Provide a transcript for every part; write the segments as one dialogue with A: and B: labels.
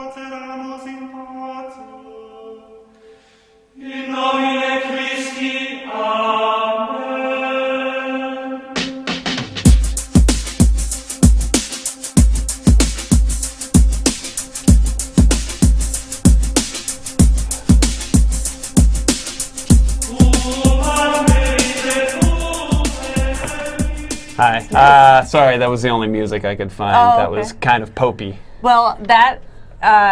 A: Paceranus in pace. In nomine Christi. Amen.
B: Hi. Sorry, that was the only music I could find that was kind of popey.
C: Well, that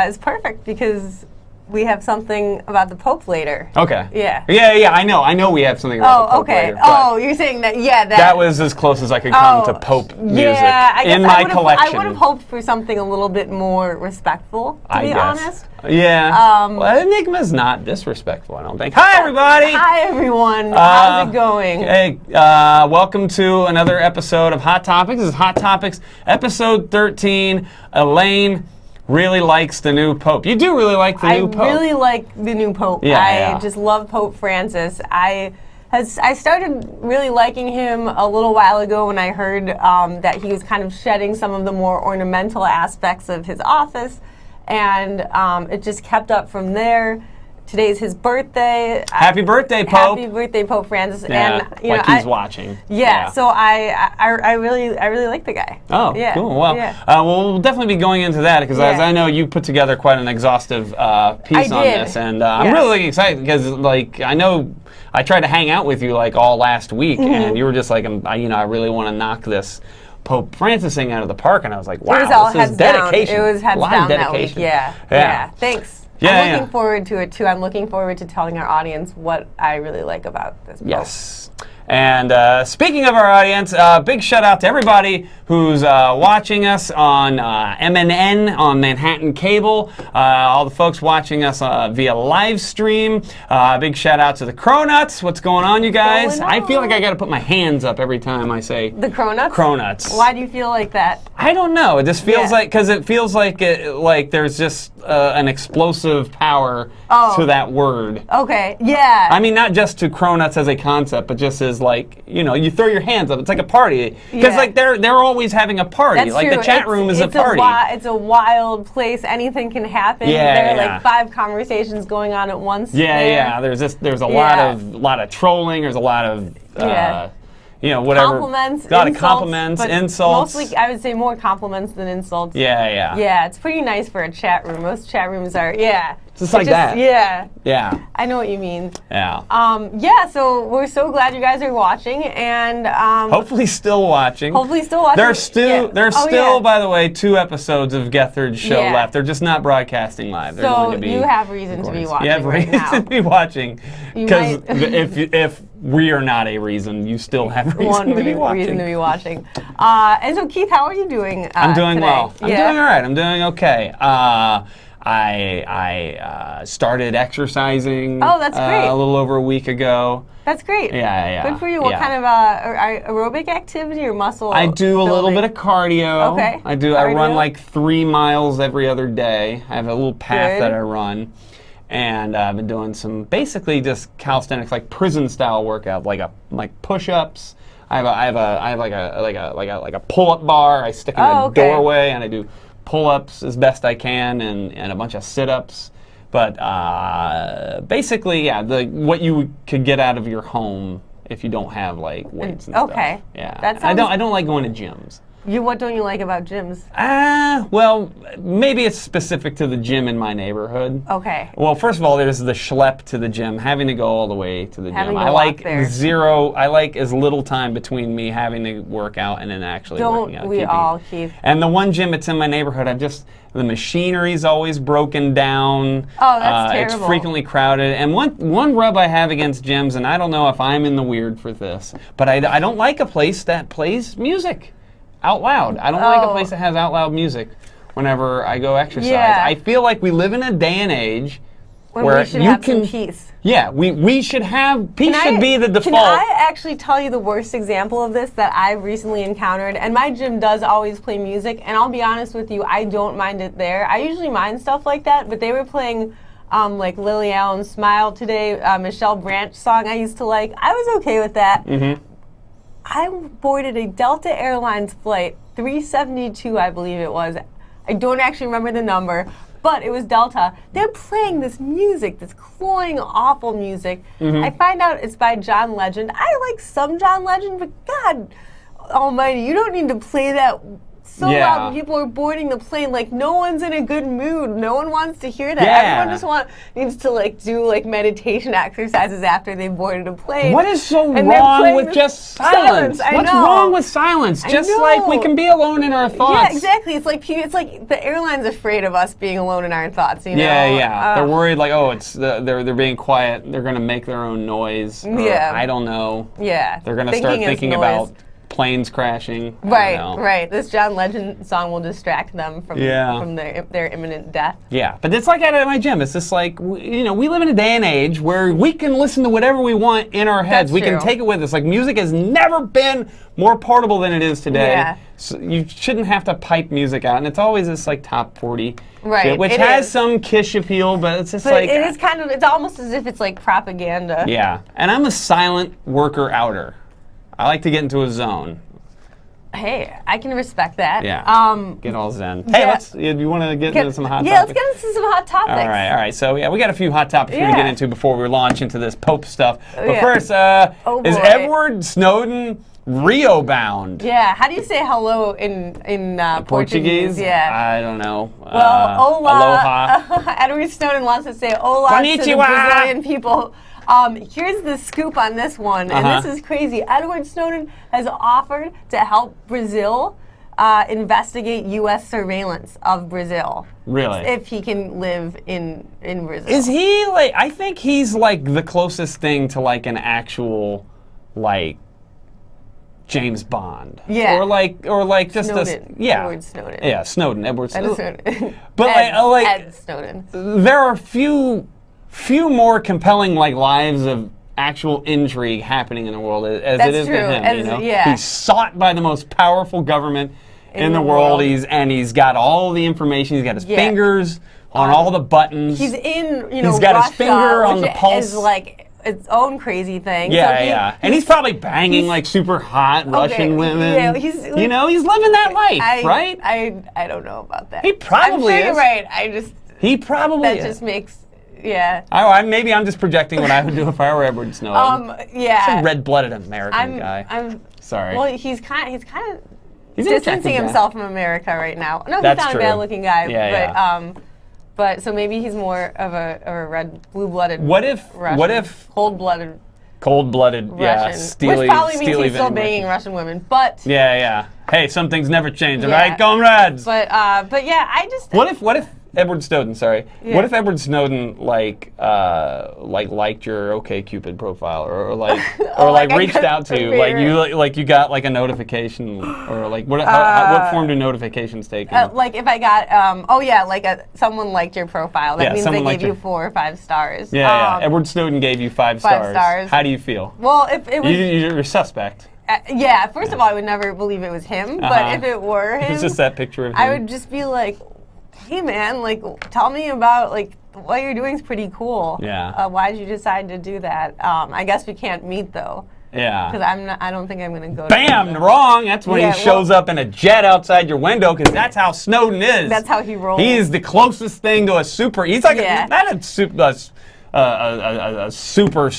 C: is perfect because we have something about the Pope later.
B: Okay.
C: Yeah.
B: Yeah, I know we have something about the Pope later.
C: Oh, you're saying that,
B: that was as close as I could come to Pope music in my collection.
C: I would have hoped for something a little bit more respectful, to be honest.
B: Yeah. Well, Enigma's not disrespectful, I don't think. Hi, everybody!
C: Hi, everyone. How's it going?
B: Hey, welcome to another episode of Hot Topics. This is Hot Topics, episode 13. Elaine really likes the new Pope. You do really like the new Pope.
C: I really like the new Pope. I just love Pope Francis. I started really liking him a little while ago when I heard that he was kind of shedding some of the more ornamental aspects of his office, and it just kept up from there. Today's his birthday.
B: Happy birthday, Pope!
C: Happy birthday, Pope Francis!
B: Yeah,
C: and you know,
B: he's watching.
C: Yeah, so I really like the guy.
B: Oh,
C: yeah.
B: Cool. Well, we'll definitely be going into that because as I know, you put together quite an exexhaustive piece on this, and I'm really excited because, like, I know I tried to hang out with you like all last week, and you were just like, I really want to knock this Pope Francis thing out of the park, and I was like, wow, this is dedication.
C: It was heads down that week. Yeah. Thanks. I'm looking forward to it too. I'm looking forward to telling our audience what I really like about this Pope.
B: Yes. And speaking of our audience, big shout out to everybody who's watching us on MNN, on Manhattan Cable, all the folks watching us via live stream. Big shout out to the Cronuts. What's going on, you guys? I feel like I got to put my hands up every time I say
C: the Cronuts.
B: Cronuts.
C: Why do you feel like that?
B: I don't know. It just feels like, because it feels like there's just an explosive power to that word.
C: Okay. Yeah.
B: I mean, not just to Cronuts as a concept, but just as, like, you throw your hands up. It's like a party. Because like they're always having a party.
C: That's
B: like
C: true.
B: The chat room is a party.
C: It's a wild place. Anything can happen. There are like 5 conversations going on at once.
B: Yeah. There's a lot of trolling. There's a lot of whatever.
C: Compliments,
B: a lot
C: insults,
B: of compliments, insults.
C: Mostly, I would say more compliments than insults.
B: Yeah.
C: Yeah, it's pretty nice for a chat room. Most chat rooms are,
B: Just like that.
C: Yeah. I know what you mean.
B: Yeah.
C: So we're so glad you guys are watching, and
B: hopefully still watching. There's still, by the way, 2 episodes of Gethard's show left. They're just not broadcasting live. They're going to be
C: you have reason to be watching.
B: You have reason to be watching. Because if we are not a reason, you still have reason to be watching.
C: And so, Keith, how are you doing?
B: I'm doing
C: today?
B: well. I'm doing all right. I'm doing okay. I started exercising.
C: Oh, that's great.
B: A little over a week ago.
C: That's great.
B: Yeah.
C: Good for you. What kind of aerobic activity or muscle?
B: I do a little bit of cardio.
C: Okay.
B: I run like 3 miles every other day. I have a little path that I run. And I've been doing some basically just calisthenics, like prison-style workout, like push-ups. I have like a pull-up bar. I stick in a doorway and I do pull-ups as best I can and a bunch of sit-ups. But basically, what you could get out of your home if you don't have like weights and stuff.
C: Okay.
B: Yeah. I don't like going to gyms.
C: What don't you like about gyms?
B: Well, maybe it's specific to the gym in my neighborhood.
C: Okay.
B: Well, first of all, there's the schlep to the gym, having to go all the way to the gym. I like as little time between me having to work out and then actually working out.
C: Don't we all, Keith?
B: And the one gym that's in my neighborhood, the machinery's always broken down.
C: Oh, that's terrible.
B: It's frequently crowded. And one rub I have against gyms, and I don't know if I'm in the weird for this, but I don't like a place that plays music out loud. I don't like a place that has out loud music whenever I go exercise.
C: Yeah.
B: I feel like we live in a day and age
C: where we should have some peace.
B: Yeah, we should have peace. Should be the default.
C: Can I actually tell you the worst example of this that I've recently encountered? And my gym does always play music, and I'll be honest with you, I don't mind it there. I usually mind stuff like that, but they were playing like Lily Allen's Smile today, Michelle Branch song I used to like. I was okay with that.
B: Mm-hmm.
C: I boarded a Delta Airlines flight, 372, I believe it was. I don't actually remember the number. but it was Delta. They're playing this music, this cloying, awful music. I find out it's by John Legend. I like some John Legend, but God almighty, you don't need to play that so loud when people are boarding the plane. Like, no one's in a good mood. No one wants to hear that. Everyone just needs to like do like meditation exercises after they boarded a plane.
B: What is so wrong with just silence? What's wrong with silence? Just like we can be alone in our thoughts.
C: Yeah, exactly. It's like the airline's afraid of us being alone in our thoughts. You know?
B: Yeah. They're worried like, oh, they're being quiet. They're gonna make their own noise. I don't know.
C: Yeah.
B: They're gonna start thinking about planes crashing.
C: Right. This John Legend song will distract them from their imminent death.
B: Yeah, but it's like at my gym. It's just like, we live in a day and age where we can listen to whatever we want in our heads. We can take it with us. Like, music has never been more portable than it is today.
C: Yeah.
B: So you shouldn't have to pipe music out, and it's always this like top 40
C: shit,
B: which has some Kish appeal, but it's just like
C: it is kind of. It's almost as if it's like propaganda.
B: Yeah, and I'm a silent worker outer. I like to get into a zone.
C: Hey, I can respect that.
B: Yeah. Get all zen. Hey, you want to get into some hot topics?
C: Yeah, let's get into some hot topics.
B: All right. So, we got a few hot topics we're going to get into before we launch into this Pope stuff. But first, is Edward Snowden Rio bound?
C: Yeah. How do you say hello in Portuguese? Yeah.
B: I don't know.
C: Well,
B: aloha.
C: Edward Snowden wants to say hola
B: Konnichiwa.
C: to the Brazilian people. Here's the scoop on this one, and this is crazy. Edward Snowden has offered to help Brazil investigate U.S. surveillance of Brazil.
B: Really?
C: If he can live in Brazil.
B: Is he like? I think he's like the closest thing to like an actual like James Bond.
C: Yeah.
B: Or like just
C: Snowden. Edward Snowden.
B: Yeah, Snowden. Edward Snowden.
C: Snowden.
B: But
C: Ed Snowden.
B: There are few more compelling like lives of actual intrigue happening in the world as it is to him. He's sought by the most powerful government in the world. He's got all the information. He's got his fingers on all the buttons.
C: He's in
B: he's
C: Russia,
B: got his finger on the pulse.
C: Is like its own crazy thing.
B: And he's probably banging like super hot Russian women.
C: Yeah, he's
B: living that life, right?
C: I don't know about that.
B: He probably
C: I'm sure
B: is.
C: You're right.
B: He probably
C: that just makes. Yeah.
B: Maybe I'm just projecting what I would do if I were Edward Snowden. He's a red-blooded American guy.
C: I'm sorry.
B: Well,
C: he's kind of distancing himself from America right now. No, he's not a bad-looking guy. But so maybe he's more of a blue-blooded.
B: What if
C: cold-blooded?
B: Russian,
C: steely, which probably means he's still banging Russian women. But
B: hey, some things never change, all right, comrades.
C: But I just.
B: What if Edward Snowden, what if Edward Snowden liked your OkCupid profile or reached out to you, you got like a notification or like what form do notifications take?
C: Like if I got someone liked your profile, that means they gave you 4 or 5 stars.
B: Edward Snowden gave you 5 stars. How do you feel?
C: Well, if it was
B: you're suspect.
C: First of all, I would never believe it was him, but if it were him,
B: it's just that picture of him.
C: I would just be like, hey man, like tell me about like what you're doing is pretty cool.
B: Yeah.
C: Why did you decide to do that? I guess we can't meet though.
B: Yeah.
C: Because I don't think I'm gonna go.
B: Bam! Wrong. That's when he shows up in a jet outside your window. Because that's how Snowden is.
C: That's how he rolls.
B: He's the closest thing to a super. He's like not a super. A super.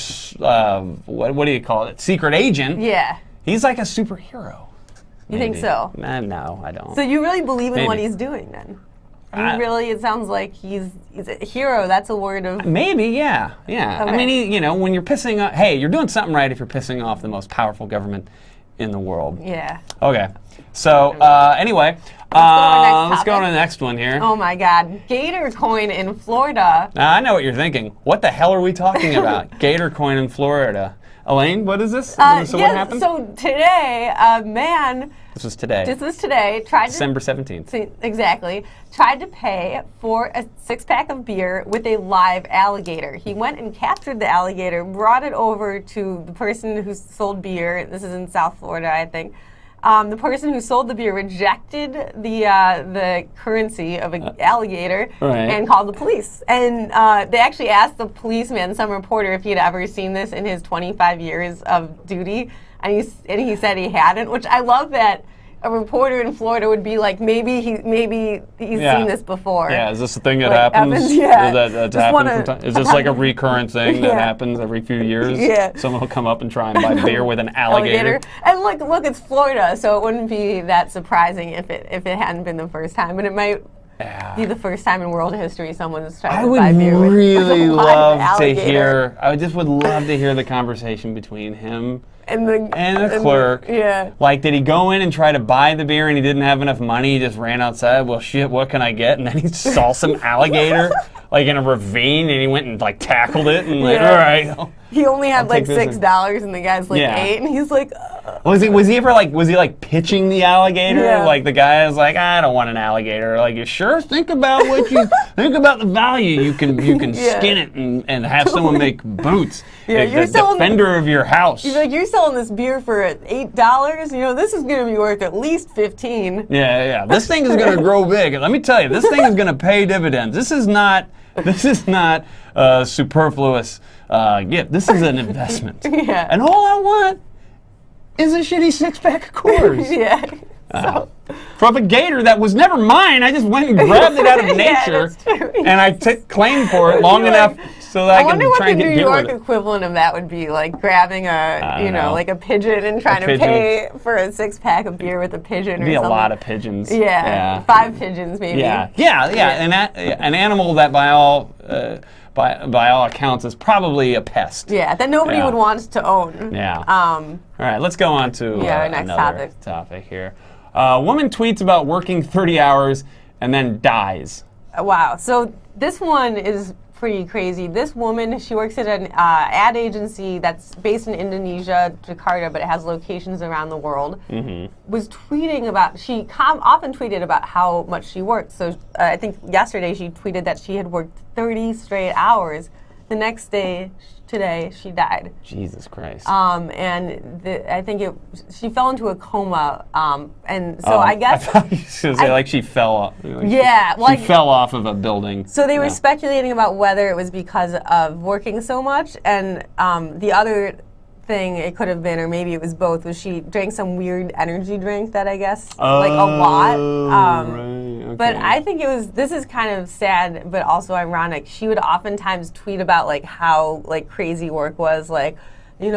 B: What do you call it? Secret agent.
C: Yeah.
B: He's like a superhero.
C: You think so?
B: No, I don't.
C: So you really believe in what he's doing then? It sounds like he's a hero. That's a word of...
B: Maybe, yeah. Okay. I mean, when you're pissing off... Hey, you're doing something right if you're pissing off the most powerful government in the world.
C: Yeah.
B: Okay. So, anyway, let's go on to the next one here.
C: Oh, my God. Gator coin in Florida.
B: I know what you're thinking. What the hell are we talking about? Gator coin in Florida. Elaine, what is this? What happened?
C: So today, a man...
B: This was today.
C: December
B: 17th.
C: Exactly. Tried to pay for a 6-pack of beer with a live alligator. He went and captured the alligator, brought it over to the person who sold beer. This is in South Florida, I think. The person who sold the beer rejected the currency of an alligator and called the police. And they actually asked the policeman, some reporter, if he had ever seen this in his 25 years of duty. And he said he hadn't, which I love that a reporter in Florida would be like, maybe he's seen this before.
B: Yeah, is this a thing that
C: like,
B: happens?
C: Yeah.
B: That's happened from time? Is this like a recurrent thing that happens every few years?
C: Yeah.
B: Someone will come up and try and buy beer with an alligator.
C: And look, it's Florida, so it wouldn't be that surprising if it hadn't been the first time, but it might be the first time in world history someone's tried to buy beer with a live alligator.
B: I just would love to hear the conversation between him
C: and
B: the clerk. Like, did he go in and try to buy the beer and he didn't have enough money? He just ran outside. Well, shit, what can I get? And then he saw some alligator, like in a ravine, and he went and like tackled it and like, all right.
C: He only had like $6, and the guy's like $8, and he's like.
B: Was he pitching the alligator? Yeah. Like the guy is like, I don't want an alligator. Like, you sure? Think about think about the value. You can skin it and have someone make boots.
C: Yeah,
B: you're the defender of your house.
C: You're like, you're selling this beer for $8. You know, this is going to be worth at least $15.
B: Yeah. This thing is going to grow big. Let me tell you, this thing is going to pay dividends. This is not superfluous gift. This is an investment.
C: Yeah.
B: And all I want is a shitty 6-pack of Coors. From a gator that was never mine. I just went and grabbed it out of nature, and I claimed for it long enough so that I could try and get beer with it.
C: I wonder what the New York equivalent of that would be, like grabbing like a pigeon and trying to pay for a 6-pack of beer with a pigeon or something.
B: It'd be a lot of pigeons.
C: Yeah. 5 pigeons maybe.
B: Yeah. And an animal that by all accounts is probably a pest.
C: Yeah, that nobody would want to own.
B: Yeah. All right, let's go on to
C: our next
B: another topic here. Woman tweets about working 30 hours and then dies.
C: Wow. So this one is pretty crazy. This woman, she works at an ad agency that's based in Indonesia, Jakarta, but it has locations around the world, was tweeting about, she often tweeted about how much she worked. So I think yesterday she tweeted that she had worked 30 straight hours. The next day, today, she died.
B: Jesus Christ.
C: And I think she fell into a coma, and so I guess...
B: I thought you were going to say, like, she fell off. She fell off of a building.
C: So they were speculating about whether it was because of working so much, and the other thing it could have been, or maybe it was both, was she drank some weird energy drink that I guess, like a lot.
B: Right, okay.
C: But I think this is kind of sad, but also ironic. She would oftentimes tweet about like how like crazy work was, like, pulling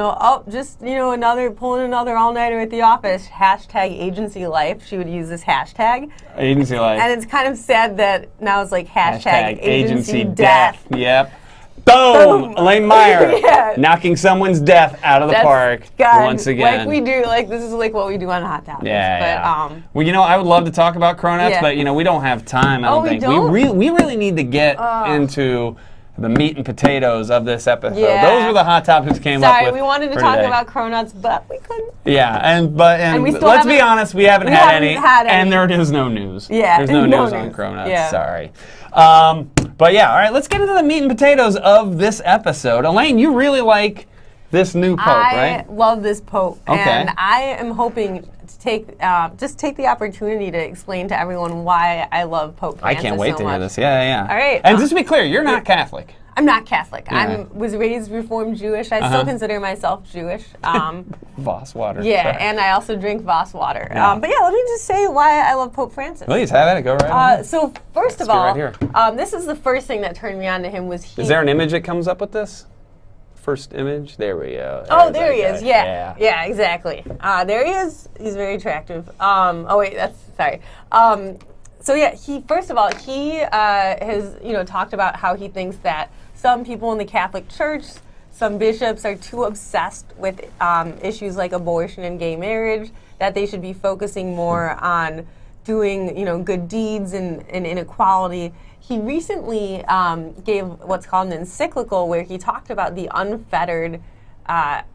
C: another all-nighter at the office, #agency life. She would use this hashtag.
B: Agency life.
C: And it's kind of sad that now it's like #agency death.
B: Yep. Boom! Elaine Meyer knocking someone's death out of the park once again.
C: Like we do, like this is like what we do on Hot Topics.
B: Well, I would love to talk about cronuts, but we don't have time. I don't think we really need to get into the meat and potatoes of this episode. Those were the hot topics came up with.
C: Sorry, we wanted to talk about cronuts, but we couldn't.
B: Yeah, and let's be honest, we haven't had any, and there is no news.
C: Yeah,
B: there's no news on cronuts.
C: Yeah.
B: Sorry. But all right, let's get into the meat and potatoes of this episode. Elaine, you really like this new pope, right?
C: I love this pope,
B: okay.
C: And I am hoping to take the opportunity to explain to everyone why I love Pope Francis.
B: I can't wait to hear this. Yeah.
C: All right.
B: And just to be clear, you're not Catholic.
C: I'm not Catholic. I was raised Reformed Jewish. I still consider myself Jewish.
B: Voss water.
C: Yeah,
B: sorry.
C: and I also drink Voss water. But let me just say why I love Pope Francis.
B: Please, have at it. Go right ahead.
C: So first of all,
B: right here.
C: This is the first thing that turned me on to him was he...
B: Is there an image that comes up with this? First image? There we go.
C: There he is. Yeah, exactly. There he is. He's very attractive. Sorry. He first of all, he has talked about how he thinks that some people in the Catholic Church, some bishops are too obsessed with issues like abortion and gay marriage, that they should be focusing more on doing good deeds and inequality. He recently gave what's called an encyclical where he talked about the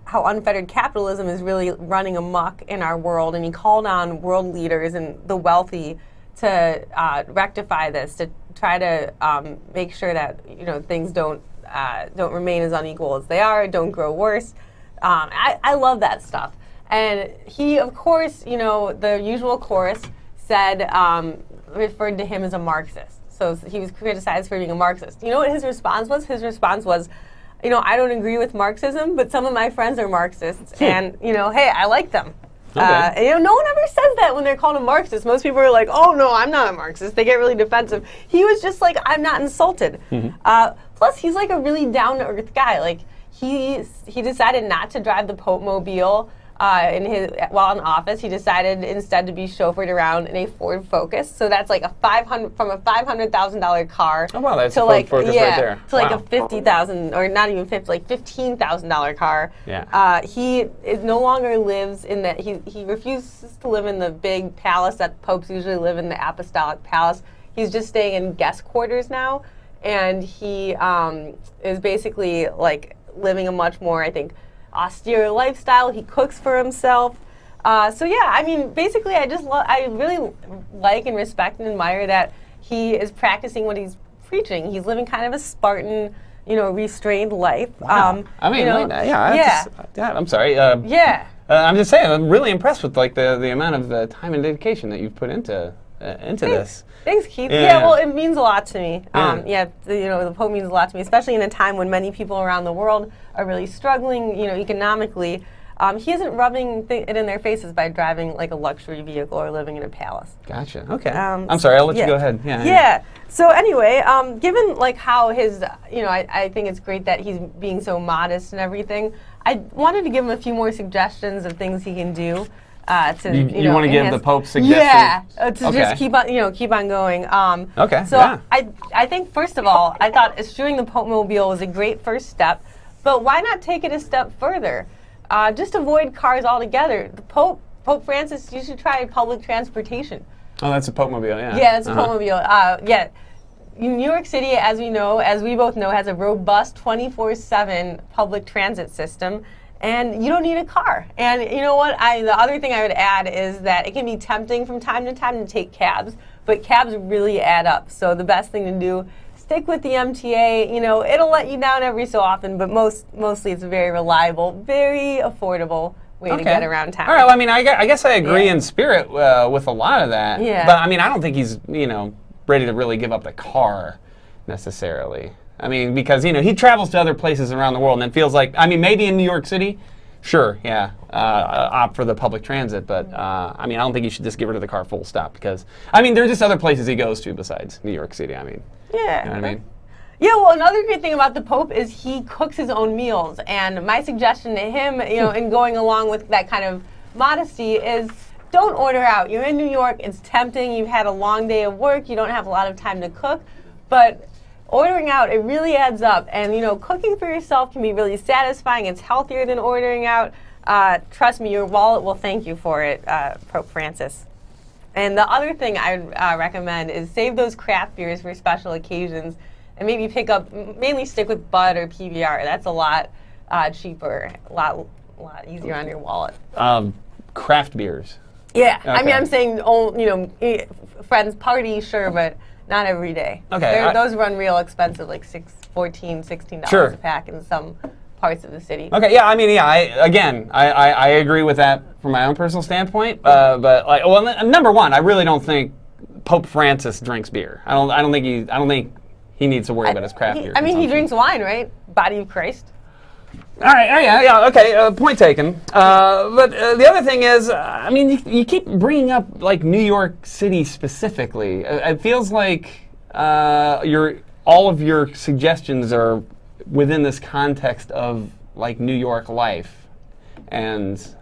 C: how unfettered capitalism is really running amok in our world, and he called on world leaders and the wealthy to rectify this, to try to make sure that things don't remain as unequal as they are, don't grow worse. I love that stuff. And he, of course, the usual chorus said, referred to him as a Marxist. So he was criticized for being a Marxist. You know what his response was? His response was, I don't agree with Marxism, but some of my friends are Marxists, and hey, I like them.
B: Okay.
C: And, no one ever says that when they're called a Marxist. Most people are like, oh, no, I'm not a Marxist. They get really defensive. He was just like, I'm not insulted. Plus, he's like a really down-to-earth guy. Like, he decided not to drive the Pope Mobile while in office. He decided instead to be chauffeured around in a Ford Focus. So that's like from a $500,000 car.
B: Oh wow, that's
C: to
B: a Ford
C: like
B: Focus right there.
C: To like
B: Wow.
C: a $50,000 or not even 50, like $15,000 car.
B: Yeah.
C: He no longer lives in that. He refuses to live in the big palace that popes usually live in, the Apostolic Palace. He's just staying in guest quarters now, and he is basically like living a much more, I think, austere lifestyle. He cooks for himself. So yeah, I mean, basically, I really like and respect and admire that he is practicing what he's preaching. He's living kind of a Spartan, restrained life.
B: Wow. I mean, I'm sorry.
C: Yeah.
B: I'm just saying, I'm really impressed with like the amount of time and dedication that you've put into this.
C: Thanks, Keith.
B: Yeah.
C: Yeah, well, it means a lot to me.
B: Yeah.
C: The Pope means a lot to me, especially in a time when many people around the world are really struggling, economically. He isn't rubbing it in their faces by driving like a luxury vehicle or living in a palace.
B: Gotcha. Okay. I'm sorry. I'll let you go ahead.
C: Yeah. So anyway, given like how his, I think it's great that he's being so modest and everything. I wanted to give him a few more suggestions of things he can do.
B: You want to give the Pope suggestions?
C: Yeah, just keep on going.
B: Okay.
C: So
B: yeah.
C: I think first of all, I thought eschewing the Pope Mobile was a great first step, but why not take it a step further? Just avoid cars altogether. The Pope Francis, you should try public transportation.
B: Oh, that's a Pope Mobile, yeah.
C: Yeah, it's a Pope Mobile. Yeah. New York City, as we both know, has a robust 24/7 public transit system. And you don't need a car. And you know what? The other thing I would add is that it can be tempting from time to time to take cabs, but cabs really add up. So the best thing to do, stick with the MTA. It'll let you down every so often, but mostly it's very reliable, very affordable way to get around town.
B: All right. Well, I mean, I guess I agree in spirit with a lot of that.
C: Yeah.
B: But I mean, I don't think he's ready to really give up the car necessarily. I mean, because, he travels to other places around the world, and it feels like, I mean, maybe in New York City, sure, yeah, opt for the public transit, but, I mean, I don't think you should just get rid of the car full stop, because, I mean, there's just other places he goes to besides New York City, I mean.
C: Yeah.
B: You know what I mean?
C: Yeah, well, another great thing about the Pope is he cooks his own meals, and my suggestion to him, in going along with that kind of modesty is don't order out. You're in New York, it's tempting, you've had a long day of work, you don't have a lot of time to cook, but ordering out, it really adds up. And, cooking for yourself can be really satisfying. It's healthier than ordering out. Trust me, your wallet will thank you for it, Pope Francis. And the other thing I would recommend is save those craft beers for special occasions and maybe mainly stick with Bud or PBR. That's a lot cheaper, a lot easier on your wallet.
B: Craft beers.
C: Yeah.
B: Okay.
C: I mean, I'm saying, friends party, sure, but not every day.
B: Okay.
C: Those run real expensive, like $16
B: Sure.
C: a pack in some parts of the city.
B: Okay, yeah, I mean, yeah, I agree with that from my own personal standpoint. But like, well, number one, I really don't think Pope Francis drinks beer. I don't think he needs to worry about his craft beer.
C: I mean, he
B: consumption.
C: drinks wine, right? Body of Christ.
B: All right, yeah, okay, point taken. But the other thing is, I mean, you keep bringing up like New York City specifically. It feels like all of your suggestions are within this context of like New York life, and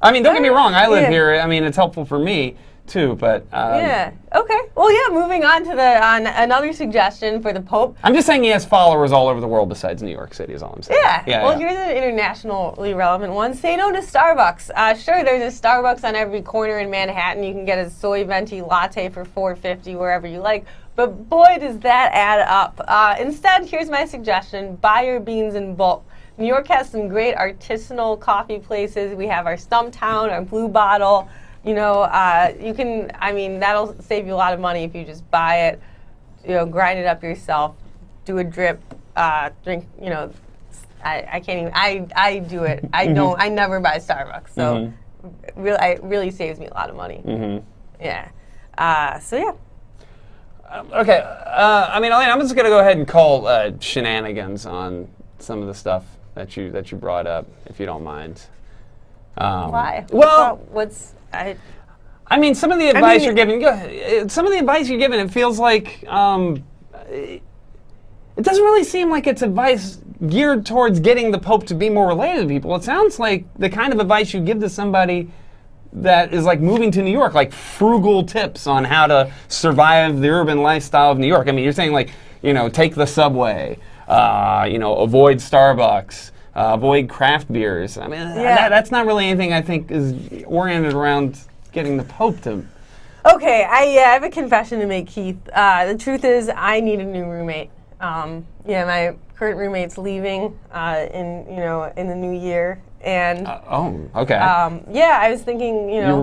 B: I mean, don't get me wrong, I live here. I mean, it's helpful for me too, but
C: yeah. Okay. Well, yeah. Moving on to another suggestion for the Pope.
B: I'm just saying he has followers all over the world besides New York City. Is all I'm saying.
C: Yeah. Well, here's an internationally relevant one. Say no to Starbucks. Sure, there's a Starbucks on every corner in Manhattan. You can get a soy venti latte for $4.50 wherever you like. But boy, does that add up. Instead, here's my suggestion: buy your beans in bulk. New York has some great artisanal coffee places. We have our Stumptown, our Blue Bottle. You can, I mean, that'll save you a lot of money if you just buy it, grind it up yourself, do a drip, drink, I can't even, I do it. I don't, I never buy Starbucks. So it really saves me a lot of money. Yeah. So yeah.
B: Okay. I mean, Elaine, I'm just going to go ahead and call shenanigans on some of the stuff that you brought up, if you don't mind.
C: Why?
B: Well,
C: I
B: mean, some of the advice you're giving, it feels like it doesn't really seem like it's advice geared towards getting the Pope to be more related to people. It sounds like the kind of advice you give to somebody that is like moving to New York, like frugal tips on how to survive the urban lifestyle of New York. I mean, you're saying like, take the subway, avoid Starbucks, avoid craft beers. I mean, that's not really anything I think is oriented around getting the Pope to.
C: Okay, I have a confession to make, Keith. The truth is, I need a new roommate. My current roommate's leaving in the new year, and
B: okay.
C: I was thinking,
B: you're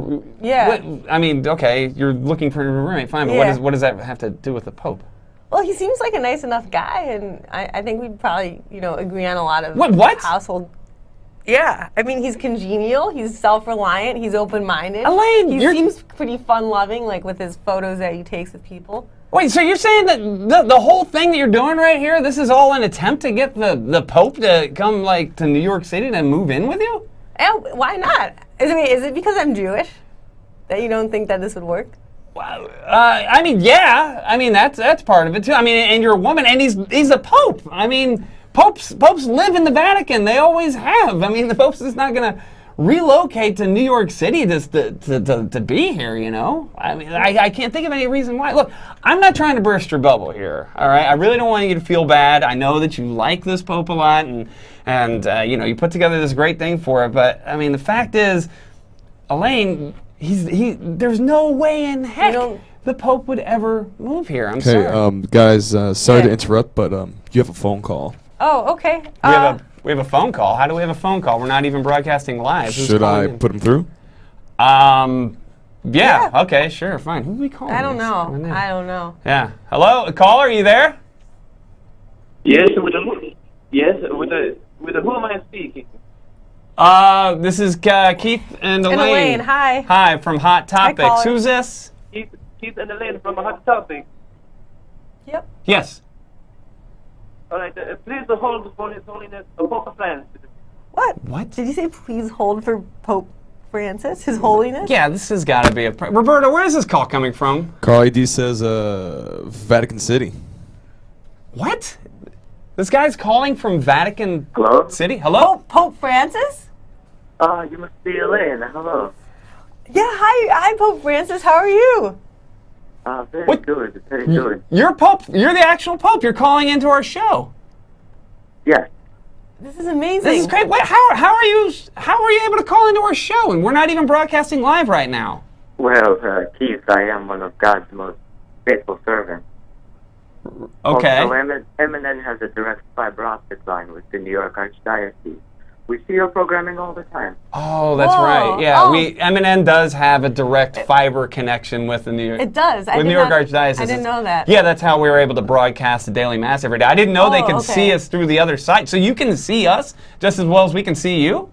B: looking for a new roommate, fine, but what does that have to do with the Pope?
C: Well, he seems like a nice enough guy, and I think we'd probably, agree on a lot of household. Yeah, I mean, he's congenial, he's self-reliant, he's open-minded.
B: Elaine,
C: he seems pretty fun-loving, like with his photos that he takes with people.
B: Wait, so you're saying that the whole thing that you're doing right here, this is all an attempt to get the Pope to come to New York City to move in with you?
C: Yeah, why not? Is it because I'm Jewish that you don't think that this would work?
B: Well, I mean, that's part of it too. I mean, and you're a woman, and he's a Pope. I mean, Popes live in the Vatican. They always have. I mean, the Pope's just not going to relocate to New York City just to be here, I mean, I can't think of any reason why. Look, I'm not trying to burst your bubble here, all right? I really don't want you to feel bad. I know that you like this Pope a lot, and you put together this great thing for it, but, I mean, the fact is, Elaine, there's no way in heck the Pope would ever move here. I'm sorry.
D: Okay, guys, sorry to interrupt, but you have a phone call.
C: Oh, okay.
B: We have a phone call. How do we have a phone call? We're not even broadcasting live.
D: Should I put him through?
B: Yeah. Okay, sure, fine. Who are we calling?
C: I don't know.
B: Yeah. Hello, caller, are you there?
E: Yes, with who am I speaking?
B: This is Keith and Elaine.
C: And Elaine, hi.
B: Hi, from Hot Topics. Who's this?
E: Keith and Elaine from Hot Topics.
C: Yep.
B: Yes.
E: All right, please hold for His Holiness Pope Francis.
C: What? Did you say please hold for Pope Francis, His Holiness?
B: Yeah, this has got to be Roberta, where is this call coming from?
D: Call ID says Vatican City.
B: What? This guy's calling from Vatican City?
C: Hello? Pope Francis?
E: You must be Elaine. Hello.
C: Yeah, hi, Pope Francis. How are you?
E: Very good.
B: You're Pope. You're the actual Pope. You're calling into our show.
E: Yes.
C: This is amazing.
B: This is great. Wait, how are you able to call into our show? And we're not even broadcasting live right now.
E: Well, Keith, I am one of God's most faithful servants.
B: Okay.
E: Also, Eminent has a direct fiber optic line with the New York Archdiocese. We see your programming all the time.
B: Oh, that's right. Yeah, Eminent does have a direct fiber connection with the New York.
C: It does.
B: With New York Archdiocese.
C: I didn't know that.
B: Yeah, that's how we were able to broadcast the Daily Mass every day. I didn't know they could see us through the other side. So you can see us just as well as we can see you?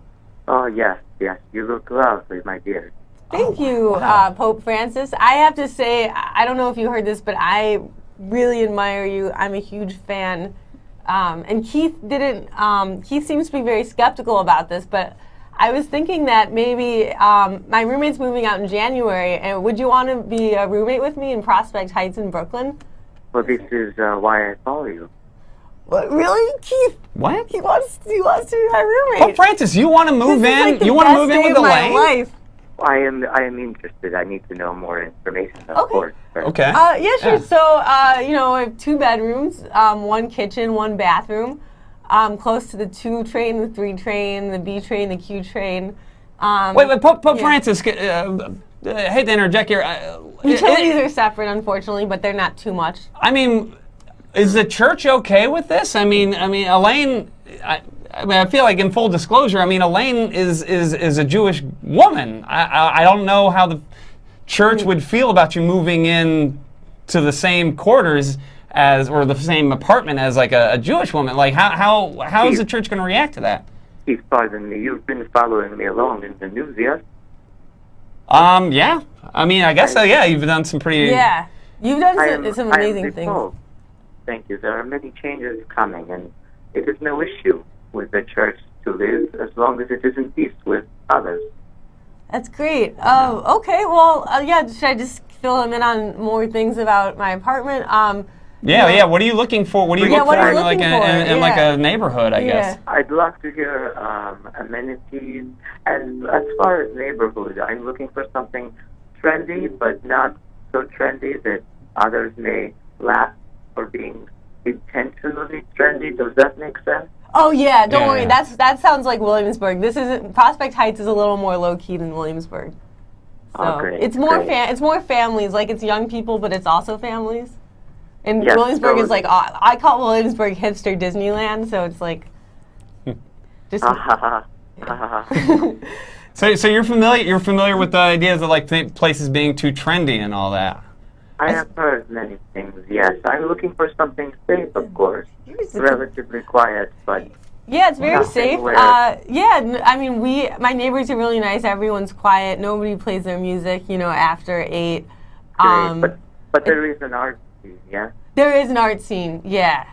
E: Oh, yes. You look lovely, my dear.
C: Thank you, Pope Francis. I have to say, I don't know if you heard this, but I really admire you. I'm a huge fan. And Keith didn't. Keith seems to be very skeptical about this, but I was thinking that maybe my roommate's moving out in January, and would you want to be a roommate with me in Prospect Heights in Brooklyn?
E: Well, this is why I follow you.
C: What, really, Keith?
B: What?
C: He wants to be my roommate.
B: Oh, Francis, you want to move in?
C: Like
B: you want to move in with Elaine?
E: I am interested. I need to know more information, of course.
B: Okay.
C: Yeah, sure. So, we have 2 bedrooms, 1 kitchen, 1 bathroom, close to the 2 train, the 3 train, the B train, the Q train.
B: Wait, Pope Francis, I hate to interject here.
C: Utilities are separate, unfortunately, but they're not too much.
B: I mean, is the church okay with this? I mean, Elaine. I feel like, in full disclosure, Elaine is a Jewish woman. I don't know how the church would feel about you moving in to the same quarters or the same apartment as like a Jewish woman. Like, how is the church going to react to that?
E: Keith, pardon me. You've been following me along in the news, yes?
B: Yeah. I guess so. Yeah, you've done some pretty.
C: Yeah, you've done some amazing things.
E: Thank you. There are many changes coming, and it is no issue with the church to live as long as it is in peace with others.
C: That's great. Okay, well, yeah, should I just fill him in on more things about my apartment?
B: Yeah. What are you looking for? What do you look for in like in like a neighborhood? I guess.
E: I'd love to hear amenities. As far as neighborhood, I'm looking for something trendy, but not so trendy that others may laugh for being intentionally trendy. Does that make sense?
C: Oh yeah, don't worry. That sounds like Williamsburg. This isn't Prospect Heights is a little more low key than Williamsburg. So it's more it's more families. Like it's young people, but it's also families. And Williamsburg is like I call Williamsburg hipster Disneyland. So it's like just.
B: So you're familiar with the ideas of like places being too trendy and all that.
E: I have heard many things, yes. I'm looking for something safe, of course. Relatively quiet, but...
C: Yeah, it's very safe. I mean, my neighbors are really nice. Everyone's quiet. Nobody plays their music, after 8.
E: But there is an art scene, yeah?
C: There is an art scene, yeah,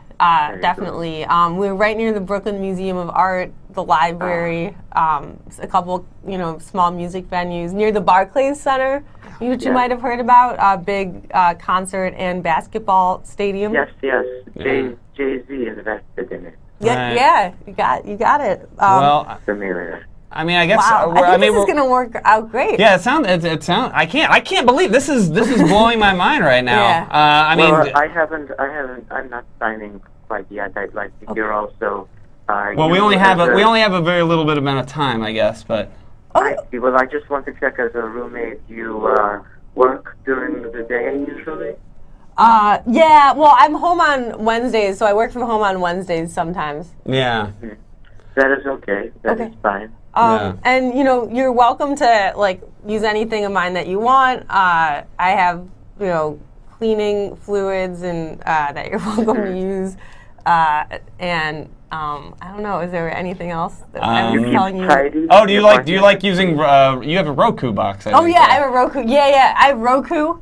C: definitely. We're right near the Brooklyn Museum of Art, the library, a couple, small music venues. Near the Barclays Center, which you might have heard about, a big concert and basketball stadium.
E: Yes. Jay-Z invested in it.
C: Yeah, you got it.
E: Familiar.
B: I mean, I guess.
C: Wow. I think this is gonna work out great.
B: Yeah, it sounds. I can't believe this is blowing my mind right now.
C: Yeah.
E: I'm not signing quite yet. I'd like to hear also.
B: We only have a very little bit amount of time, I guess, but.
E: I just want to check as a roommate. You work during the day usually?
C: Yeah. Well, I'm home on Wednesdays, so I work from home on Wednesdays sometimes.
B: Yeah.
E: Mm-hmm. That is okay. That is fine.
C: And you're welcome to use anything of mine that you want. I have cleaning fluids and that you're welcome to use. And I don't know. Is there anything else that I'm telling you?
E: Oh,
B: do you like using? You have a Roku box. I
C: have a Roku. Yeah. I have Roku.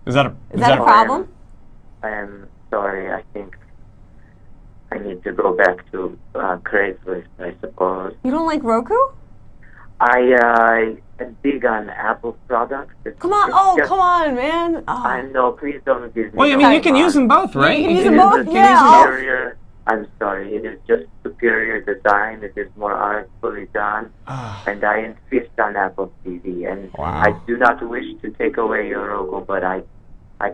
B: Is that
C: a problem?
E: I am sorry. I think I need to go back to Craigslist, I suppose.
C: You don't like Roku?
E: I am big on Apple products.
C: Come on, man.
E: I know, please don't give me...
B: Well, I mean, you can use them both, right?
C: You can use them both, yeah.
E: I'm sorry, it is just superior design. It is more artfully done. And I insist on Apple TV. And I do not wish to take away your Roku, but I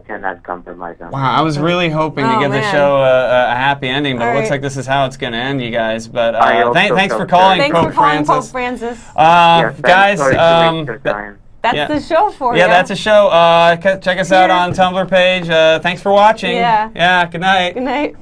E: cannot compromise on that.
B: Wow, I was really hoping to give the show a happy ending, but it looks like this is how it's going to end, you guys. But thanks for calling, Pope Francis. Guys,
C: that's the show for you.
B: Yeah, that's a show. Check us out on Tumblr page. Thanks for watching.
C: Yeah.
B: Good night.
C: Good night.